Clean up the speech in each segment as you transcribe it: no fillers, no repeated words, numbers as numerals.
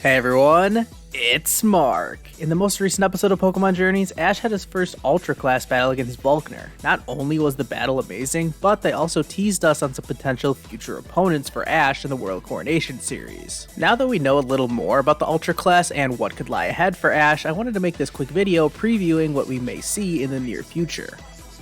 Hey everyone, it's Mark. In the most recent episode of Pokémon Journeys, Ash had his first Ultra Class battle against Volkner. Not only was the battle amazing, but they also teased us on some potential future opponents for Ash in the World Coronation series. Now that we know a little more about the Ultra Class and what could lie ahead for Ash, I wanted to make this quick video previewing what we may see in the near future.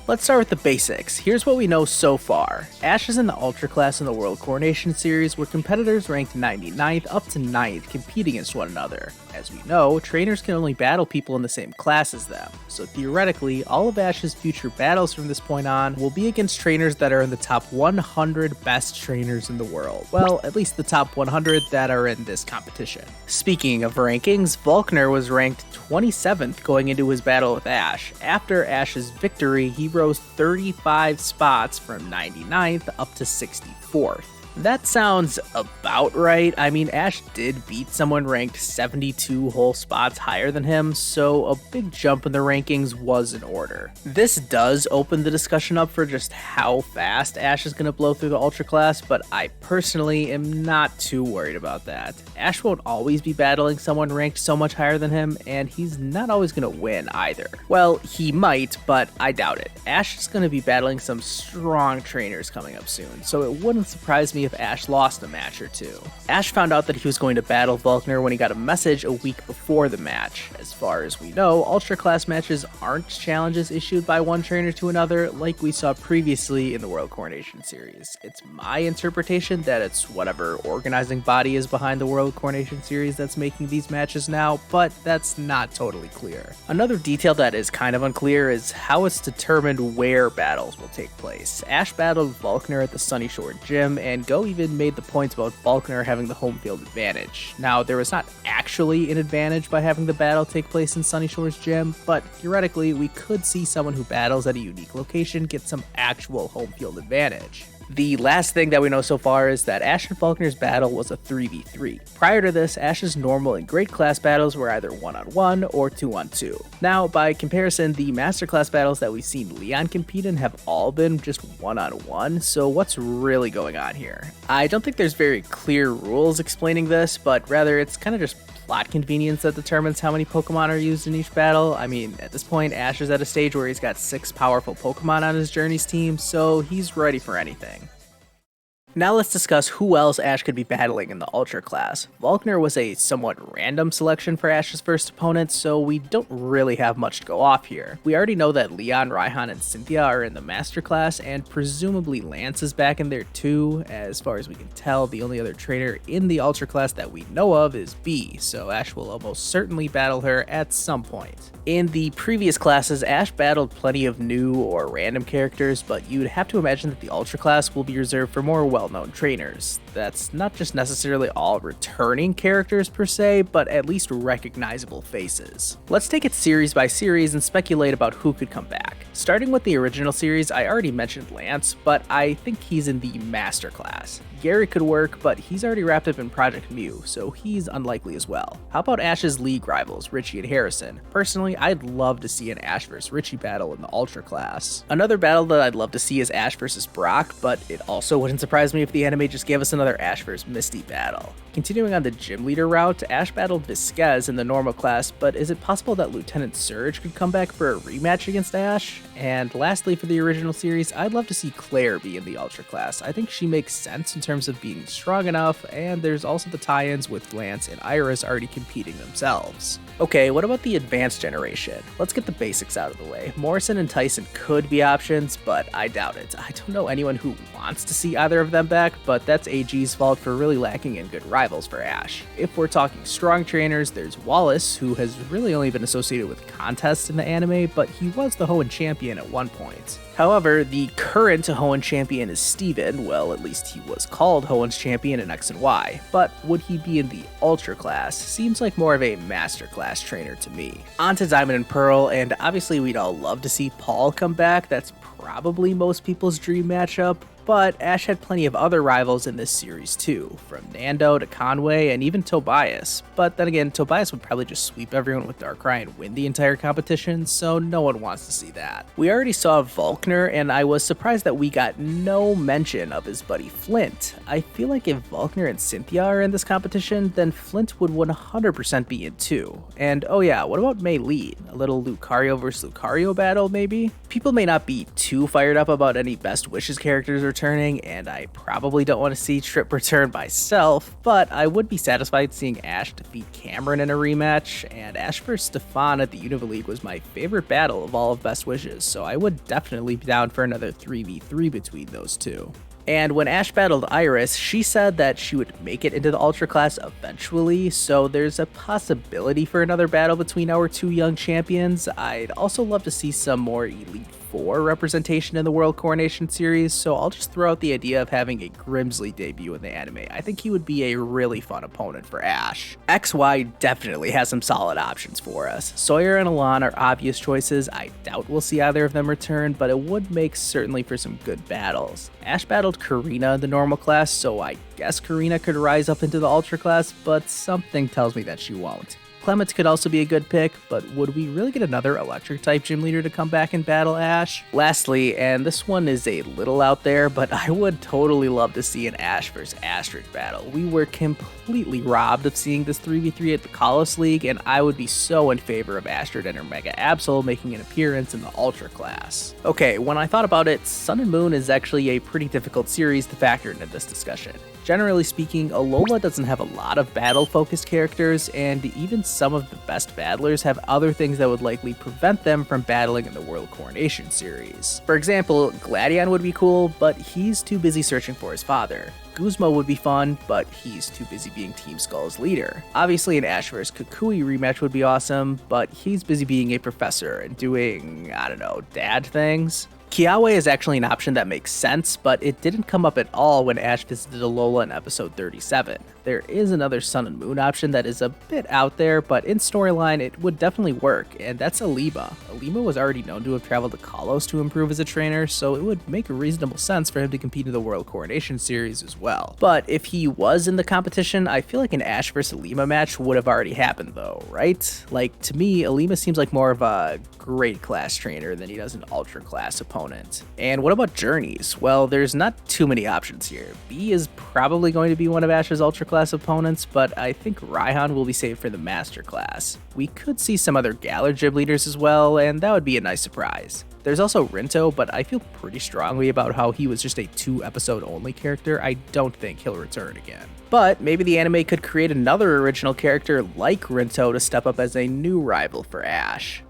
Let's start with the basics. Here's what we know so far. Ash is in the Ultra Class in the World Coronation series where competitors ranked 99th up to 9th compete against one another. As we know, trainers can only battle people in the same class as them, so theoretically, all of Ash's future battles from this point on will be against trainers that are in the top 100 best trainers in the world. Well, at least the top 100 that are in this competition. Speaking of rankings, Volkner was ranked 27th going into his battle with Ash. After Ash's victory, he rose 35 spots from 99th up to 64th. That sounds about right. I mean, Ash did beat someone ranked 72 whole spots higher than him, so a big jump in the rankings was in order. This does open the discussion up for just how fast Ash is going to blow through the Ultra Class, but I personally am not too worried about that. Ash won't always be battling someone ranked so much higher than him, and he's not always going to win either. Well, he might, but I doubt it. Ash is going to be battling some strong trainers coming up soon, so it wouldn't surprise me if Ash lost a match or two. Ash found out that he was going to battle Volkner when he got a message a week before the match. As far as we know, Ultra Class matches aren't challenges issued by one trainer to another like we saw previously in the World Coronation series. It's my interpretation that it's whatever organizing body is behind the World Coronation series that's making these matches now, but that's not totally clear. Another detail that is kind of unclear is how it's determined where battles will take place. Ash battled Volkner at the Sunny Shore Gym, and Go even made the points about Volkner having the home field advantage. Now, there was not actually an advantage by having the battle take place in Sunny Shore's Gym, but theoretically, we could see someone who battles at a unique location get some actual home field advantage. The last thing that we know so far is that Ash and Volkner's battle was a 3v3. Prior to this, Ash's normal and great class battles were either 1-on-1 or 2-on-2. Now, by comparison, the master class battles that we've seen Leon compete in have all been just 1-on-1, so what's really going on here? I don't think there's very clear rules explaining this, but rather it's kind of just plot convenience that determines how many Pokemon are used in each battle. I mean, at this point, Ash is at a stage where he's got 6 powerful Pokemon on his Journeys team, so he's ready for anything. Now let's discuss who else Ash could be battling in the Ultra Class. Volkner was a somewhat random selection for Ash's first opponent, so we don't really have much to go off here. We already know that Leon, Raihan, and Cynthia are in the Master Class, and presumably Lance is back in there too. As far as we can tell, the only other trainer in the Ultra Class that we know of is Bee, so Ash will almost certainly battle her at some point. In the previous classes, Ash battled plenty of new or random characters, but you'd have to imagine that the Ultra Class will be reserved for more well-known trainers. That's not just necessarily all returning characters per se, but at least recognizable faces. Let's take it series by series and speculate about who could come back. Starting with the original series, I already mentioned Lance, but I think he's in the Master Class. Gary could work, but he's already wrapped up in Project Mew, so he's unlikely as well. How about Ash's league rivals, Richie and Harrison? Personally, I'd love to see an Ash vs. Richie battle in the Ultra Class. Another battle that I'd love to see is Ash vs. Brock, but it also wouldn't surprise me if the anime just gave us another Ash vs. Misty battle. Continuing on the gym leader route, Ash battled Visquez in the normal class, but is it possible that Lieutenant Surge could come back for a rematch against Ash? And lastly, for the original series, I'd love to see Claire be in the Ultra Class. I think she makes sense in terms of being strong enough, and there's also the tie-ins with Lance and Iris already competing themselves. Okay, what about the advanced generation? Let's get the basics out of the way. Morrison and Tyson could be options, but I doubt it. I don't know anyone who wants to see either of them back, but that's AG's fault for really lacking in good rivals for Ash. If we're talking strong trainers, there's Wallace, who has really only been associated with contests in the anime, but he was the Hoenn champion at one point. However, the current Hoenn champion is Steven. Well, at least he was called Hoenn's champion in X and Y, but would he be in the Ultra Class? Seems like more of a Master Class trainer to me. On to Diamond and Pearl, and obviously we'd all love to see Paul come back. That's probably most people's dream matchup, But Ash had plenty of other rivals in this series too, from Nando to Conway and even Tobias. But then again, Tobias would probably just sweep everyone with Darkrai and win the entire competition, so no one wants to see that. We already saw Volkner, and I was surprised that we got no mention of his buddy Flint. I feel like if Volkner and Cynthia are in this competition, then Flint would 100% be in too. And oh yeah, what about Mei Lee? A little Lucario versus Lucario battle maybe? People may not be too fired up about any Best Wishes characters returning, and I probably don't want to see Trip return myself, but I would be satisfied seeing Ash defeat Cameron in a rematch, and Ash vs Stefan at the Unova League was my favorite battle of all of Best Wishes, so I would definitely be down for another 3v3 between those two. And when Ash battled Iris, she said that she would make it into the Ultra class eventually, so there's a possibility for another battle between our two young champions. I'd also love to see some more Elite Four representation in the World Coronation series, so I'll just throw out the idea of having a Grimsley debut in the anime. I think he would be a really fun opponent for Ash. XY definitely has some solid options for us. Sawyer and Alon are obvious choices. I doubt we'll see either of them return, but it would make certainly for some good battles. Ash battled Karina in the normal class, so I guess Karina could rise up into the Ultra class, but something tells me that she won't. Clements could also be a good pick, but would we really get another electric-type gym leader to come back and battle Ash? Lastly, and this one is a little out there, but I would totally love to see an Ash vs Astrid battle. We were completely robbed of seeing this 3v3 at the Kalos League, and I would be so in favor of Astrid and her Mega Absol making an appearance in the Ultra class. Okay, when I thought about it, Sun and Moon is actually a pretty difficult series to factor into this discussion. Generally speaking, Alola doesn't have a lot of battle-focused characters, and even some of the best battlers have other things that would likely prevent them from battling in the World Coronation series. For example, Gladion would be cool, but he's too busy searching for his father. Guzma would be fun, but he's too busy being Team Skull's leader. Obviously an Ash vs Kukui rematch would be awesome, but he's busy being a professor and doing, I don't know, dad things. Kiawe is actually an option that makes sense, but it didn't come up at all when Ash visited Alola in episode 37. There is another Sun and Moon option that is a bit out there, but in storyline it would definitely work, and that's Alima. Alima was already known to have traveled to Kalos to improve as a trainer, so it would make a reasonable sense for him to compete in the World Coronation series as well. But if he was in the competition, I feel like an Ash vs Alima match would have already happened though, right? Like, to me, Alima seems like more of a great class trainer than he does an Ultra class opponent. And what about Journeys? Well, there's not too many options here. B is probably going to be one of Ash's Ultra class opponents, but I think Raihan will be saved for the Master class. We could see some other Galar gym leaders as well, and that would be a nice surprise. There's also Rinto, but I feel pretty strongly about how he was just a 2-episode only character. I don't think he'll return again. But maybe the anime could create another original character like Rinto to step up as a new rival for Ash.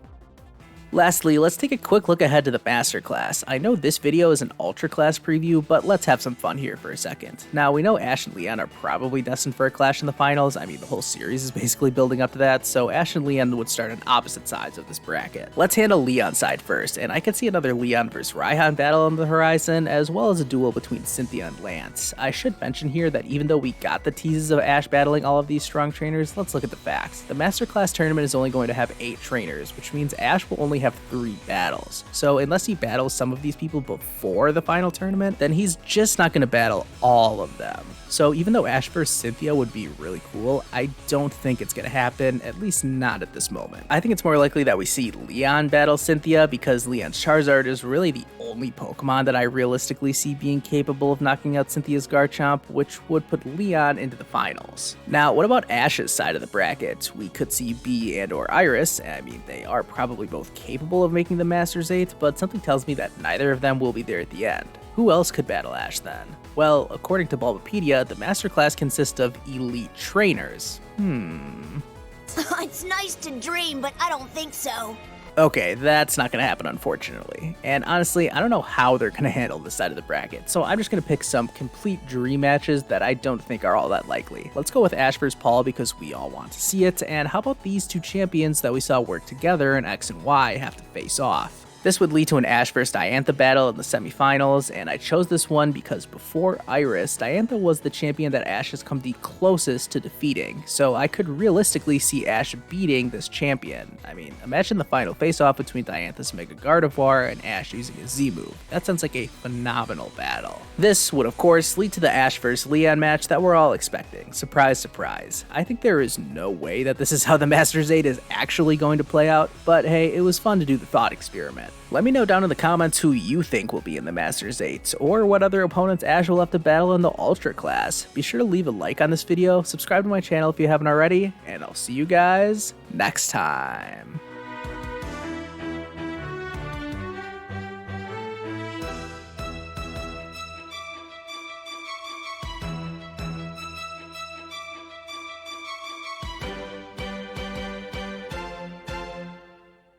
Lastly, let's take a quick look ahead to the Master Class. I know this video is an Ultra Class preview, but let's have some fun here for a second. Now, we know Ash and Leon are probably destined for a clash in the finals. I mean, the whole series is basically building up to that, so Ash and Leon would start on opposite sides of this bracket. Let's handle Leon's side first, and I could see another Leon vs Raihan battle on the horizon, as well as a duel between Cynthia and Lance. I should mention here that even though we got the teases of Ash battling all of these strong trainers, let's look at the facts. The Master Class tournament is only going to have 8 trainers, which means Ash will only have 3 battles. So unless he battles some of these people before the final tournament, then he's just not going to battle all of them. So even though Ash vs Cynthia would be really cool, I don't think it's going to happen, at least not at this moment. I think it's more likely that we see Leon battle Cynthia, because Leon's Charizard is really the only Pokemon that I realistically see being capable of knocking out Cynthia's Garchomp, which would put Leon into the finals. Now, what about Ash's side of the bracket? We could see Bee and or Iris. I mean, they are probably both capable of making the Masters 8, but something tells me that neither of them will be there at the end. Who else could battle Ash then? Well, according to Bulbapedia, the Master Class consists of elite trainers. It's nice to dream, but I don't think so. Okay, that's not going to happen, unfortunately. And honestly, I don't know how they're going to handle this side of the bracket, so I'm just going to pick some complete dream matches that I don't think are all that likely. Let's go with Ash vs Paul because we all want to see it, and how about these two champions that we saw work together in X and Y have to face off? This would lead to an Ash vs Diantha battle in the semifinals, and I chose this one because before Iris, Diantha was the champion that Ash has come the closest to defeating, so I could realistically see Ash beating this champion. I mean, imagine the final face-off between Diantha's Mega Gardevoir and Ash using a Z move. That sounds like a phenomenal battle. This would of course lead to the Ash vs Leon match that we're all expecting. Surprise, surprise. I think there is no way that this is how the Masters 8 is actually going to play out, but hey, it was fun to do the thought experiment. Let me know down in the comments who you think will be in the Masters 8, or what other opponents Ash will have to battle in the Ultra class. Be sure to leave a like on this video, subscribe to my channel if you haven't already, and I'll see you guys next time.